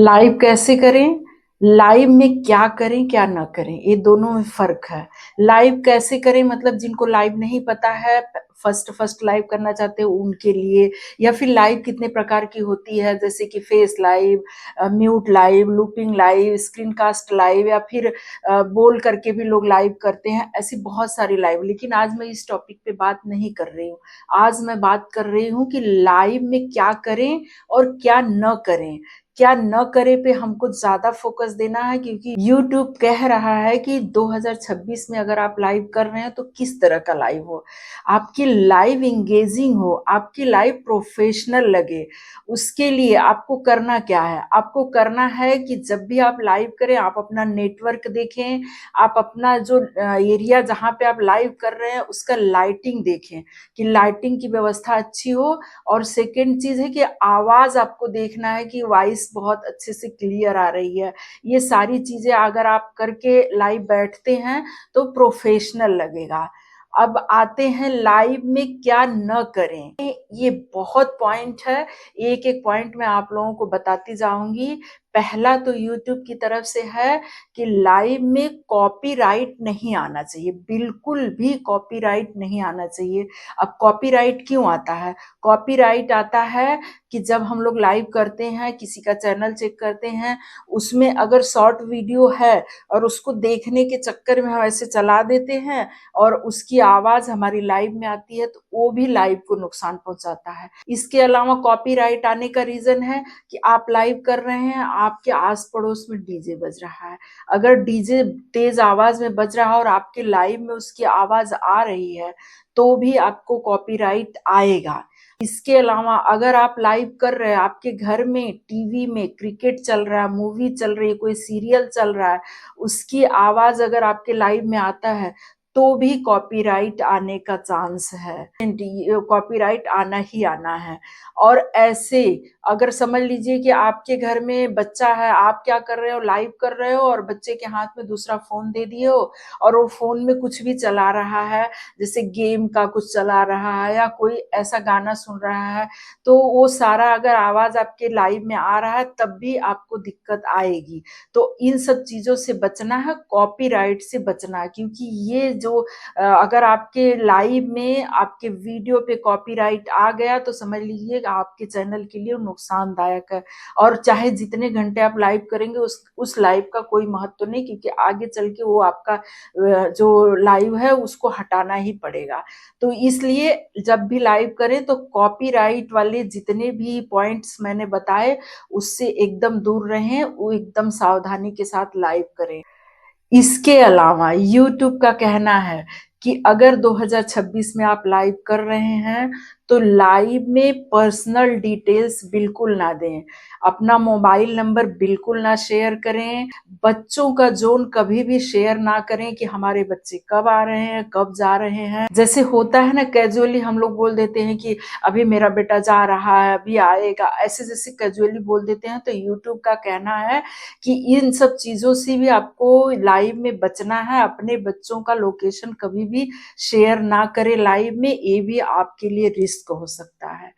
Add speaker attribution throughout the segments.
Speaker 1: Live कैसे करें? Live में क्या करें, क्या ना करें, ये दोनों में फ़र्क है। लाइव कैसे करें मतलब जिनको लाइव नहीं पता है, फर्स्ट फर्स्ट लाइव करना चाहते हैं उनके लिए, या फिर लाइव कितने प्रकार की होती है जैसे कि face live, mute live, looping live, screencast live, या फिर बोल करके भी लोग लाइव करते हैं। ऐसी बहुत सारी लाइव, लेकिन आज मैं इस टॉपिक पे बात नहीं कर रही हूँ। आज मैं बात कर रही हूँ कि लाइव में क्या करें और क्या न करें। क्या न करे पे हमको ज्यादा फोकस देना है, क्योंकि YouTube कह रहा है कि 2026 में अगर आप लाइव कर रहे हैं तो किस तरह का लाइव हो, आपकी लाइव इंगेजिंग हो, आपकी लाइव प्रोफेशनल लगे। उसके लिए आपको करना क्या है? आपको करना है कि जब भी आप लाइव करें आप अपना नेटवर्क देखें, आप अपना जो एरिया जहाँ पे आप लाइव कर रहे हैं उसका लाइटिंग देखें कि लाइटिंग की व्यवस्था अच्छी हो। और सेकंड चीज है कि आवाज आपको देखना है कि वॉइस बहुत अच्छे से क्लियर आ रही है। ये सारी चीजें अगर आप करके लाइव बैठते हैं तो प्रोफेशनल लगेगा। अब आते हैं लाइव में क्या न करें। ये बहुत पॉइंट है, एक एक पॉइंट मैं आप लोगों को बताती जाऊंगी। पहला तो YouTube की तरफ से है कि लाइव में कॉपीराइट नहीं आना चाहिए, बिल्कुल भी कॉपीराइट नहीं आना चाहिए। अब कॉपीराइट क्यों आता है? कॉपीराइट आता है कि जब हम लोग लाइव करते हैं, किसी का चैनल चेक करते हैं, उसमें अगर शॉर्ट वीडियो है और उसको देखने के चक्कर में हम ऐसे चला देते हैं और उसकी आवाज हमारी लाइव में आती है तो वो भी लाइव को नुकसान पहुंचाता है। इसके अलावा कॉपीराइट आने का रीजन है कि आप लाइव कर रहे हैं, आपके आस पड़ोस में डीजे बज रहा है। अगर डीजे तेज आवाज में बज रहा है और आपके लाइव में उसकी आवाज आ रही है तो भी आपको कॉपीराइट आएगा। इसके अलावा अगर आप लाइव कर रहे हैं, आपके घर में टीवी में क्रिकेट चल रहा है, मूवी चल रही है, कोई सीरियल चल रहा है, उसकी आवाज अगर आपके लाइव में आता है तो भी कॉपीराइट आने का चांस है। कॉपीराइट आना ही आना है। और ऐसे अगर समझ लीजिए कि आपके घर में बच्चा है, आप क्या कर रहे हो, लाइव कर रहे हो और बच्चे के हाथ में दूसरा फोन दे दिए हो और वो फोन में कुछ भी चला रहा है, जैसे गेम का कुछ चला रहा है या कोई ऐसा गाना सुन रहा है, तो वो सारा अगर आवाज आपके लाइव में आ रहा है तब भी आपको दिक्कत आएगी। तो इन सब चीजों से बचना है, कॉपीराइट से बचना है, क्योंकि ये जो अगर आपके लाइव में आपके वीडियो पे कॉपीराइट आ गया तो समझ लीजिए आपके चैनल के लिए नुकसानदायक है। और चाहे जितने घंटे आप लाइव करेंगे उस लाइव का कोई महत्व नहीं, क्योंकि आगे चल के वो आपका जो लाइव है उसको हटाना ही पड़ेगा। तो इसलिए जब भी लाइव करें तो कॉपीराइट वाले जितने भी पॉइंट्स मैंने बताए उससे एकदम दूर रहें, वो एकदम सावधानी के साथ लाइव करें। इसके अलावा YouTube का कहना है कि अगर 2026 में आप लाइव कर रहे हैं तो लाइव में पर्सनल डिटेल्स बिल्कुल ना दें, अपना मोबाइल नंबर बिल्कुल ना शेयर करें, बच्चों का जोन कभी भी शेयर ना करें कि हमारे बच्चे कब आ रहे हैं, कब जा रहे हैं। जैसे होता है ना, कैजुअली हम लोग बोल देते हैं कि अभी मेरा बेटा जा रहा है, अभी आएगा, ऐसे जैसे कैजुअली बोल देते हैं। तो YouTube का कहना है कि इन सब चीजों से भी आपको लाइव में बचना है। अपने बच्चों का लोकेशन कभी भी शेयर ना करें लाइव में, ये भी आपके लिए रिस्क हो सकता है।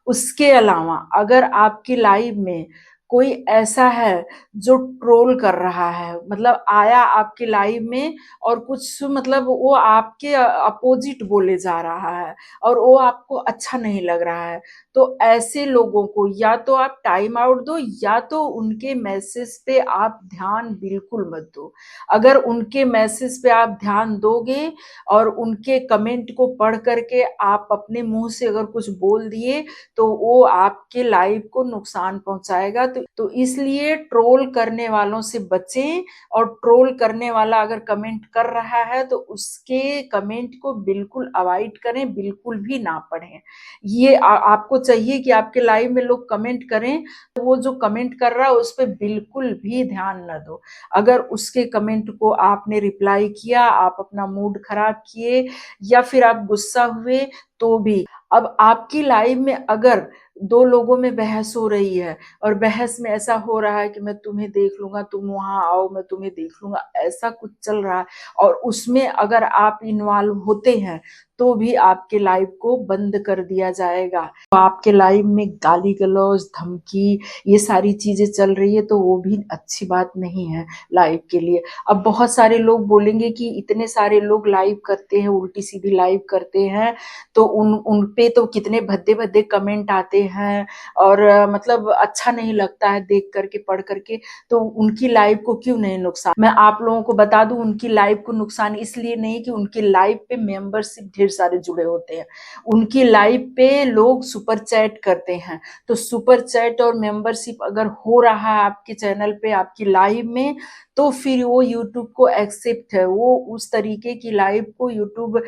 Speaker 1: उसके अलावा अगर आपकी लाइव में कोई ऐसा है जो ट्रोल कर रहा है, मतलब आया आपके लाइव में और कुछ मतलब वो आपके अपोजिट बोले जा रहा है और वो आपको अच्छा नहीं लग रहा है, तो ऐसे लोगों को या तो आप टाइम आउट दो या तो उनके मैसेज पे आप ध्यान बिल्कुल मत दो। अगर उनके मैसेज पे आप ध्यान दोगे और उनके कमेंट को पढ़ करके आप अपने मुंह से अगर कुछ बोल दिए तो वो आपके लाइव को नुकसान पहुंचाएगा। तो इसलिए ट्रोल करने वालों से बचें, और ट्रोल करने वाला अगर कमेंट कर रहा है तो उसके कमेंट को बिल्कुल अवॉइड करें, बिल्कुल भी ना पढ़ें। ये आपको चाहिए कि आपके लाइव में लोग कमेंट करें तो वो जो कमेंट कर रहा है उस पर बिल्कुल भी ध्यान न दो। अगर उसके कमेंट को आपने रिप्लाई किया, आप अपना मूड खराब किए या फिर आप गुस्सा हुए तो भी, अब आपकी लाइव में अगर 2 लोगों में बहस हो रही है और बहस में ऐसा हो रहा है कि मैं तुम्हें देख लूँगा, तुम वहाँ आओ, मैं तुम्हें देख लूँगा, ऐसा कुछ चल रहा है और उसमें अगर आप इन्वॉल्व होते हैं, तो भी आपके लाइव को बंद कर दिया जाएगा। तो आपके लाइव में गाली-गलौज, धमकी ये सारी चीज़ें चल रही है तो वो भी अच्छी बात नहीं है लाइव के लिए। अब बहुत सारे लोग बोलेंगे कि इतने सारे लोग लाइव करते हैं, उल्टी-सीधी लाइव करते हैं, तो उन पे तो कितने भद्दे-भद्दे कमेंट आते हैं और मतलब अच्छा नहीं लगता है देख कर के, पढ़ कर के, तो उनकी लाइव को क्यों नहीं नुकसान? मैं आप लोगों को बता दूँ उनकी लाइव को नुकसान इसलिए नहीं कि उनकी लाइव पे मेंबरशिप ढेर सारे जुड़े होते हैं। उनकी लाइव पे लोग सुपर चैट करते हैं, तो सुपर चैट और मेंबरशिप अगर हो रहा है आपके चैनल पे, आपकी लाइव में, तो फिर वो यूट्यूब को एक्सेप्ट है, वो उस तरीके की लाइव को यूट्यूब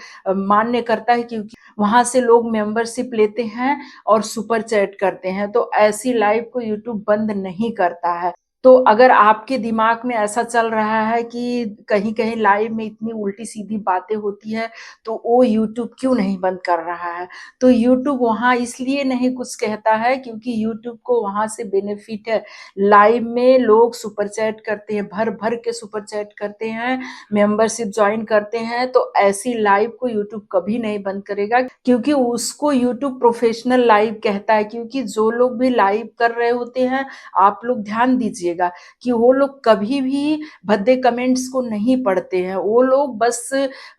Speaker 1: मान्य करता है क्योंकि वहाँ से लोग मेंबरशिप लेते हैं और सुपर चैट करते हैं, तो ऐसी लाइव को यूट्यूब बंद नहीं करता है। तो अगर आपके दिमाग में ऐसा चल रहा है कि कहीं-कहीं लाइव में इतनी उल्टी-सीधी बातें होती है, तो वो यूट्यूब क्यों नहीं बंद कर रहा है? तो यूट्यूब वहाँ इसलिए नहीं कुछ कहता है क्योंकि यूट्यूब को वहाँ से बेनिफिट है। लाइव में लोग सुपर चैट करते हैं, भर-भर के सुपर चैट करते हैं, मेंबरशिप जॉइन करते हैं, तो ऐसी लाइव को यूट्यूब कभी नहीं बंद करेगा क्योंकि उसको यूट्यूब प्रोफेशनल लाइव कहता है क्योंकि जो लोग भी लाइव कर रहे होते हैं, आप लोग ध्यान दीजिएगा कि वो लोग कभी भी भद्दे कमेंट्स को नहीं पढ़ते हैं। वो लोग बस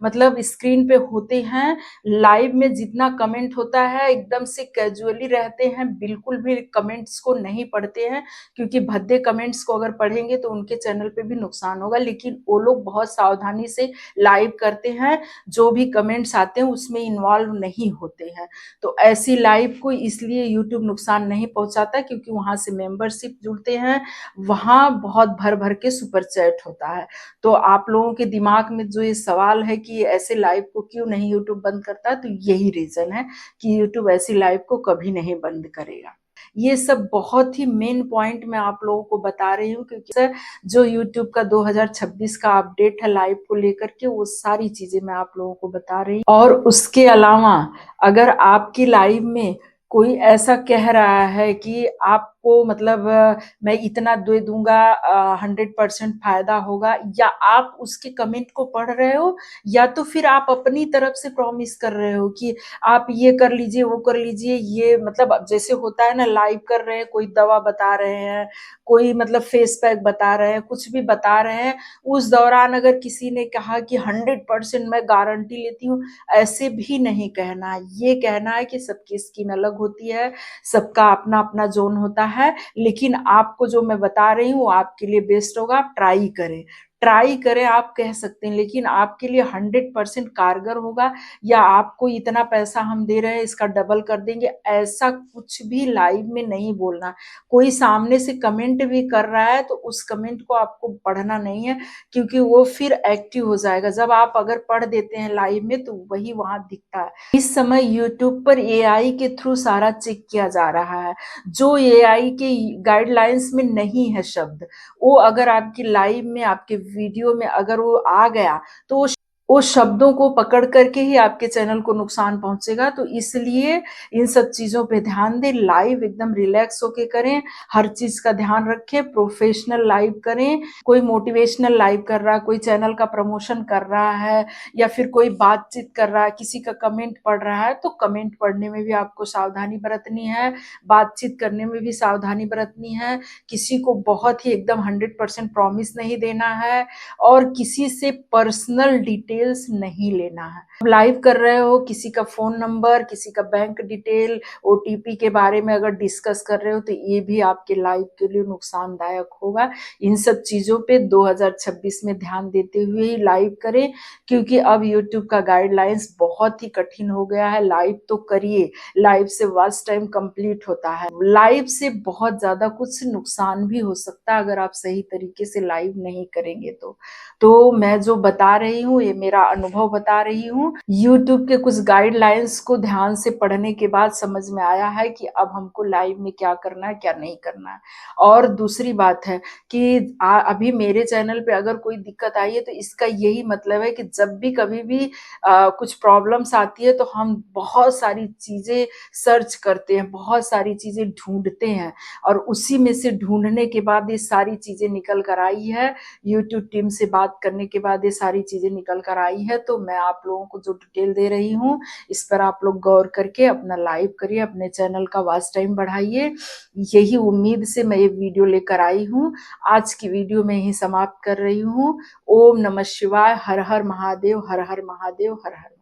Speaker 1: मतलब स्क्रीन पे होते हैं, लाइव में जितना कमेंट होता है एकदम से कैजुअली रहते हैं, बिल्कुल भी कमेंट्स को नहीं पढ़ते हैं क्योंकि भद्दे कमेंट्स को अगर पढ़ेंगे तो उनके चैनल पे भी नुकसान होगा। लेकिन वो लोग बहुत सावधानी से लाइव करते हैं, जो भी कमेंट्स आते हैं उसमें इन्वॉल्व नहीं होते हैं। तो ऐसी लाइव को इसलिए यूट्यूब नुकसान नहीं पहुँचाता क्योंकि वहाँ से मेंबरशिप जुड़ते हैं, वहाँ बहुत भर-भर के सुपर चैट होता है। तो आप लोगों के दिमाग में जो ये सवाल है कि ऐसे लाइव को क्यों नहीं यूट्यूब बंद करता, तो यही रीज़न है कि यूट्यूब ऐसी लाइव को कभी नहीं बंद करेगा। ये सब बहुत ही मेन पॉइंट मैं आप लोगों को बता रही हूँ क्योंकि सर जो यूट्यूब का 2026 का अपडेट है लाइव को लेकर के वो सारी चीज़ें मैं आप लोगों को बता रही हूँ। और उसके अलावा अगर आपकी लाइव में कोई ऐसा कह रहा है कि आपको मतलब मैं इतना दे दूँगा 100% फ़ायदा होगा या आप उसके कमेंट को पढ़ रहे हो या तो फिर आप अपनी तरफ से प्रॉमिस कर रहे हो कि आप ये कर लीजिए, वो कर लीजिए, ये मतलब अब जैसे होता है ना लाइव कर रहे हैं, कोई दवा बता रहे हैं, कोई मतलब फेस पैक बता रहे हैं, कुछ भी बता रहे हैं, उस दौरान अगर किसी ने कहा कि 100% मैं गारंटी लेती हूँ, ऐसे भी नहीं कहना है। ये कहना है कि सबकी स्किन अलग होती है, सबका अपना-अपना ज़ोन होता है, लेकिन आपको जो मैं बता रही हूँ, वो आपके लिए बेस्ट होगा, आप ट्राई करें। ट्राई करें आप कह सकते हैं, लेकिन आपके लिए 100% कारगर होगा या आपको इतना पैसा हम दे रहे हैं, इसका डबल कर देंगे, ऐसा कुछ भी लाइव में नहीं बोलना। कोई सामने से कमेंट भी कर रहा है, तो उस कमेंट को आपको पढ़ना नहीं है क्योंकि वो फिर एक्टिव हो जाएगा। जब आप अगर पढ़ देते हैं लाइव में, तो वही वहाँ दिखता है। इस समय यूट्यूब पर एआई के थ्रू सारा चेक किया जा रहा है। जो एआई के गाइडलाइंस में नहीं है शब्द, वो अगर आपकी लाइव में, आपके वीडियो में अगर वो आ गया, तो वो शब्दों को पकड़ करके ही आपके चैनल को नुकसान पहुँचेगा। तो इसलिए इन सब चीज़ों पे ध्यान दें, लाइव एकदम रिलैक्स होके करें, हर चीज़ का ध्यान रखें, प्रोफेशनल लाइव करें। कोई मोटिवेशनल लाइव कर रहा है, कोई चैनल का प्रमोशन कर रहा है या फिर कोई बातचीत कर रहा है, किसी का कमेंट पढ़ रहा है, तो कमेंट पढ़ने में भी आपको सावधानी बरतनी है, बातचीत करने में भी सावधानी बरतनी है, किसी को बहुत ही एकदम 100% प्रॉमिस नहीं देना है और किसी से पर्सनल डिटेल्स नहीं लेना है। लाइव कर रहे हो, किसी का फ़ोन नंबर, किसी का बैंक डिटेल, ओटीपी के बारे में अगर डिस्कस कर रहे हो, तो ये भी आपके लाइव के लिए नुकसानदायक होगा। इन सब चीज़ों पे 2026 में ध्यान देते हुए ही लाइव करें क्योंकि अब यूट्यूब का गाइडलाइंस बहुत ही कठिन हो गया है। लाइव तो करिए, लाइव से वॉच टाइम कंप्लीट होता है। लाइव से बहुत ज़्यादा कुछ नुकसान भी हो सकता है अगर आप सही तरीके से लाइव नहीं करेंगे तो। तो मैं जो बता रही हूँ ये मेरा अनुभव बता रही हूँ। यूट्यूब के कुछ गाइडलाइंस को ध्यान से पढ़ने के बाद समझ में आया है कि अब हमको लाइव में क्या करना है, क्या नहीं करना है। और दूसरी बात है कि अभी मेरे चैनल पे अगर कोई दिक्कत आई है तो इसका यही मतलब है कि जब भी कभी भी कुछ प्रॉब्लम्स आती है तो हम बहुत सारी चीज़ें सर्च करते हैं, बहुत सारी चीज़ें ढूँढते हैं और उसी में से ढूँढने के बाद ये सारी चीज़ें निकल कर आई है। यूट्यूब टीम से बात करने के बाद ये सारी चीज़ें निकल कर आई है, तो मैं आप लोगों को जो डिटेल दे रही हूँ, इस पर आप लोग गौर करके अपना लाइव करिए, अपने चैनल का वॉच टाइम बढ़ाइए। यही उम्मीद से मैं ये वीडियो लेकर आई हूँ। आज की वीडियो मैं यहीं समाप्त कर रही हूँ। ओम नमः शिवाय, हर हर महादेव, हर हर महादेव, हर हर महादेव।